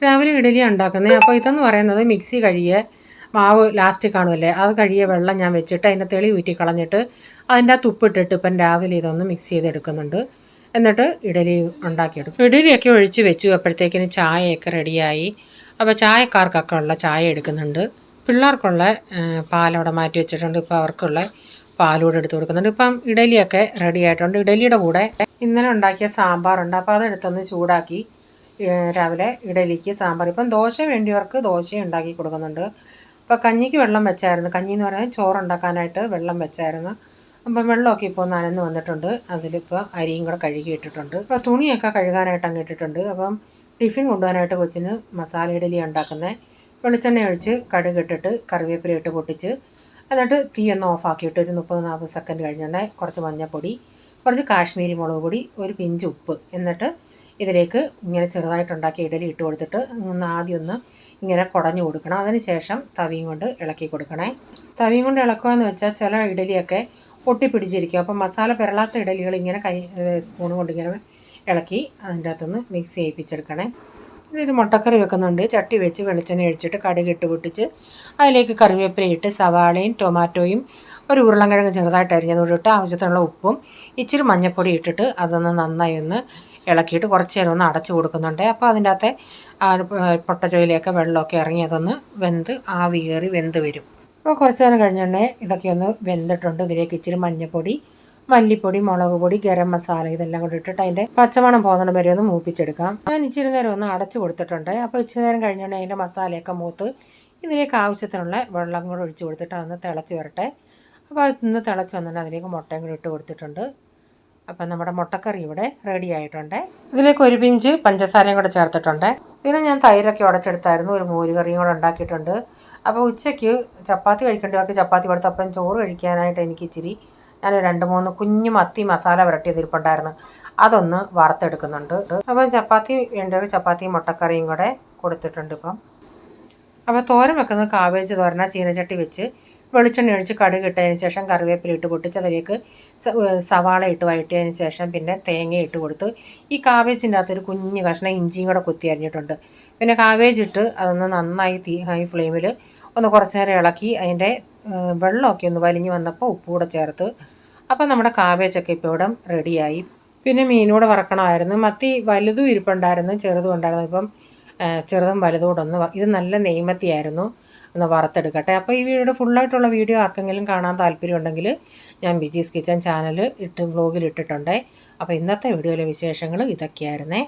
രാവിലെ ഇഡലി ഉണ്ടാക്കുന്നത്. അപ്പോൾ ഇതെന്ന് പറയുന്നത് മിക്സി കഴുകിയ മാവ് ലാസ്റ്റ് കാണുമല്ലേ, അത് കഴുകിയ വെള്ളം ഞാൻ വെച്ചിട്ട് അതിൻ്റെ തെളി ഊറ്റി കളഞ്ഞിട്ട് അതിൻ്റെ ആ തുപ്പിട്ടിട്ട് ഇപ്പം രാവിലെ ഇതൊന്ന് മിക്സ് ചെയ്തെടുക്കുന്നുണ്ട്. എന്നിട്ട് ഇഡലി ഉണ്ടാക്കിയെടുക്കും. ഇഡലിയൊക്കെ ഒഴിച്ച് വെച്ചു അപ്പോഴത്തേക്കിന് ചായയൊക്കെ റെഡിയായി. അപ്പോൾ ചായക്കാർക്കൊക്കെ ഉള്ള ചായ എടുക്കുന്നുണ്ട്. പിള്ളേർക്കുള്ള പാലവിടെ മാറ്റി വെച്ചിട്ടുണ്ട്. ഇപ്പോൾ അവർക്കുള്ള പാലൂടെ എടുത്ത് കൊടുക്കുന്നുണ്ട്. ഇപ്പം ഇഡലിയൊക്കെ റെഡി ആയിട്ടുണ്ട്. ഇഡലിയുടെ കൂടെ ഇന്നലെ ഉണ്ടാക്കിയ സാമ്പാറുണ്ട്. അപ്പോൾ അതെടുത്തൊന്ന് ചൂടാക്കി രാവിലെ ഇഡലിക്ക് സാമ്പാർ. ഇപ്പം ദോശ വേണ്ടിയവർക്ക് ദോശ ഉണ്ടാക്കി കൊടുക്കുന്നുണ്ട്. അപ്പോൾ കഞ്ഞിക്ക് വെള്ളം വെച്ചായിരുന്നു. കഞ്ഞി എന്ന് പറഞ്ഞാൽ ചോറുണ്ടാക്കാനായിട്ട് വെള്ളം വെച്ചായിരുന്നു. അപ്പം വെള്ളമൊക്കെ ഇപ്പോൾ നനന്ന് വന്നിട്ടുണ്ട്. അതിലിപ്പോൾ അരിയും കൂടെ കഴുകി ഇട്ടിട്ടുണ്ട്. അപ്പോൾ തുണിയൊക്കെ കഴുകാനായിട്ട് അങ്ങ് ഇട്ടിട്ടുണ്ട്. അപ്പം ടിഫിൻ കൊണ്ടുപോകാനായിട്ട് കൊച്ചിന് മസാല ഇഡലി ഉണ്ടാക്കുന്നത്. വെളിച്ചെണ്ണ ഒഴിച്ച് കടുക് ഇട്ടിട്ട് കറിവേപ്പില ഇട്ട് പൊട്ടിച്ച് എന്നിട്ട് തീ ഒന്ന് ഓഫാക്കിയിട്ട് ഒരു 30-40 സെക്കൻഡ് കഴിഞ്ഞുണ്ടെങ്കിൽ കുറച്ച് മഞ്ഞൾപ്പൊടി, കുറച്ച് കാശ്മീരി മുളക് പൊടി, ഒരു പിഞ്ച് ഉപ്പ്, എന്നിട്ട് ഇതിലേക്ക് ഇങ്ങനെ ചെറുതായിട്ടുണ്ടാക്കി ഇഡലി ഇട്ട് കൊടുത്തിട്ട് ആദ്യം ഒന്ന് ഇങ്ങനെ കുടഞ്ഞു കൊടുക്കണം. അതിന് ശേഷം തവിയും കൊണ്ട് ഇളക്കി കൊടുക്കണേ. തവിയും കൊണ്ട് ഇളക്കുകയെന്ന് വെച്ചാൽ ചില ഇഡലിയൊക്കെ ഒട്ടിപ്പിടിച്ചിരിക്കും. അപ്പം മസാല പിരളാത്ത ഇഡലികൾ ഇങ്ങനെ സ്പൂൺ കൊണ്ട് ഇങ്ങനെ ഇളക്കി അതിൻ്റെ അകത്തുനിന്ന് മിക്സ് ചെയ്യിപ്പിച്ചെടുക്കണേ. ഒരു മുട്ടക്കറി വെക്കുന്നുണ്ട്. ചട്ടി വെച്ച് വെളിച്ചെണ്ണ ഒഴിച്ചിട്ട് കടുക് ഇട്ട് പൊട്ടിച്ച് അതിലേക്ക് കറിവേപ്പില ഇട്ട് സവാളയും ടൊമാറ്റോയും ഒരു ഉരുളൻകിഴങ്ങ് ചെറുതായിട്ട് അരിഞ്ഞതോടിട്ട് ആവശ്യത്തിനുള്ള ഉപ്പും ഇച്ചിരി മഞ്ഞൾപ്പൊടി ഇട്ടിട്ട് അതൊന്ന് നന്നായി ഒന്ന് ഇളക്കിയിട്ട് കുറച്ച് നേരം ഒന്ന് അടച്ചു കൊടുക്കുന്നുണ്ട്. അപ്പോൾ അതിൻ്റെ അകത്തെ പൊട്ടറ്റോയിലേക്ക് വെള്ളമൊക്കെ ഇറങ്ങി അതൊന്ന് ആവി കയറി വെന്ത് വരും. അപ്പോൾ കുറച്ച് നേരം കഴിഞ്ഞുണ്ടെങ്കിൽ ഇതൊക്കെ ഒന്ന് വെന്തിട്ടുണ്ട്. ഇതിലേക്ക് ഇച്ചിരി മഞ്ഞൾപ്പൊടി, മല്ലിപ്പൊടി, മുളക് പൊടി, ഗരം മസാല ഇതെല്ലാം കൂടി ഇട്ടിട്ട് അതിൻ്റെ പച്ചമണം പോകുന്ന വരെ ഒന്ന് മൂപ്പിച്ചെടുക്കാം. ഞാൻ ഇച്ചിരി നേരം ഒന്ന് അടച്ചു കൊടുത്തിട്ടുണ്ട്. അപ്പോൾ ഇച്ചിരി നേരം കഴിഞ്ഞുണ്ടെങ്കിൽ അതിൻ്റെ മസാലയൊക്കെ മൂത്ത് ഇതിലേക്ക് ആവശ്യത്തിനുള്ള വെള്ളം കൂടെ ഒഴിച്ച് കൊടുത്തിട്ട് അതൊന്ന് തിളച്ച് വരട്ടെ. അപ്പോൾ അതൊന്ന് തിളച്ച് വന്നിട്ട് അതിലേക്ക് മുട്ടയും കൂടി ഇട്ട് കൊടുത്തിട്ടുണ്ട്. അപ്പം നമ്മുടെ മുട്ടക്കറി ഇവിടെ റെഡി ആയിട്ടുണ്ട്. ഇതിലേക്ക് ഒരു പിഞ്ച് പഞ്ചസാരയും കൂടെ ചേർത്തിട്ടുണ്ട്. പിന്നെ ഞാൻ തൈരൊക്കെ ഉടച്ചെടുത്തായിരുന്നു. ഒരു മോരുകറിയും കൂടെ ഉണ്ടാക്കിയിട്ടുണ്ട്. അപ്പോൾ ഉച്ചയ്ക്ക് ചപ്പാത്തി കഴിക്കേണ്ടവർക്ക് ചപ്പാത്തി കൊടുത്ത് അപ്പം ചോറ് കഴിക്കാനായിട്ട് എനിക്ക് ഇച്ചിരി ഞാൻ 2-3 കുഞ്ഞു മത്തി മസാല പുരട്ടിയത് ഇരിപ്പുണ്ടായിരുന്നു. അതൊന്ന് വറുത്തെടുക്കുന്നുണ്ട്. അപ്പം ചപ്പാത്തി വേണ്ടവർ ചപ്പാത്തിയും മുട്ടക്കറിയും കൂടെ കൊടുത്തിട്ടുണ്ട് ഇപ്പം. അപ്പോൾ തോരൻ വെക്കുന്നത് കാബേജ് തോരന. ചീനച്ചട്ടി വെച്ച് വെളിച്ചെണ്ണ ഒഴിച്ച് കടുക് ഇട്ടതിന് ശേഷം കറിവേപ്പില ഇട്ട് പൊട്ടിച്ച് അതിലേക്ക് സവാള ഇട്ട് വഴറ്റിയതിന് ശേഷം പിന്നെ തേങ്ങ ഇട്ട് കൊടുത്ത് ഈ കാബേജിൻ്റെ അകത്തൊരു കുഞ്ഞ് കഷ്ണം ഇഞ്ചിയും കൂടെ കുത്തി അരിഞ്ഞിട്ടുണ്ട്. പിന്നെ കാബേജ് ഇട്ട് അതൊന്ന് നന്നായി ഹൈ ഫ്ലെയിമിൽ ഒന്ന് കുറച്ച് നേരം ഇളക്കി അതിൻ്റെ വെള്ളമൊക്കെ ഒന്ന് വലിഞ്ഞ് വന്നപ്പോൾ ഉപ്പ് കൂടെ ചേർത്ത് അപ്പോൾ നമ്മുടെ കാബേജൊക്കെ ഇപ്പോൾ ഇവിടെ റെഡിയായി. പിന്നെ മീനൂടെ വറക്കണമായിരുന്നു. മത്തി വലുതും ഇരിപ്പുണ്ടായിരുന്നു, ചെറുതും ഉണ്ടായിരുന്നു. ഇപ്പം ചെറുതും വലുതും കൂടെ ഒന്ന് ഇത് നല്ല നെയ്മത്തിയായിരുന്നു, ഒന്ന് വറുത്തെടുക്കട്ടെ. അപ്പോൾ ഈ വീഡിയോയുടെ ഫുള്ളായിട്ടുള്ള വീഡിയോ ആർക്കെങ്കിലും കാണാൻ താല്പര്യമുണ്ടെങ്കിൽ ഞാൻ ബിജീസ് കിച്ചൻ ചാനൽ വ്ലോഗിൽ ഇട്ടിട്ടുണ്ട്. അപ്പോൾ ഇന്നത്തെ വീഡിയോയിലെ വിശേഷങ്ങൾ ഇതൊക്കെയായിരുന്നേ.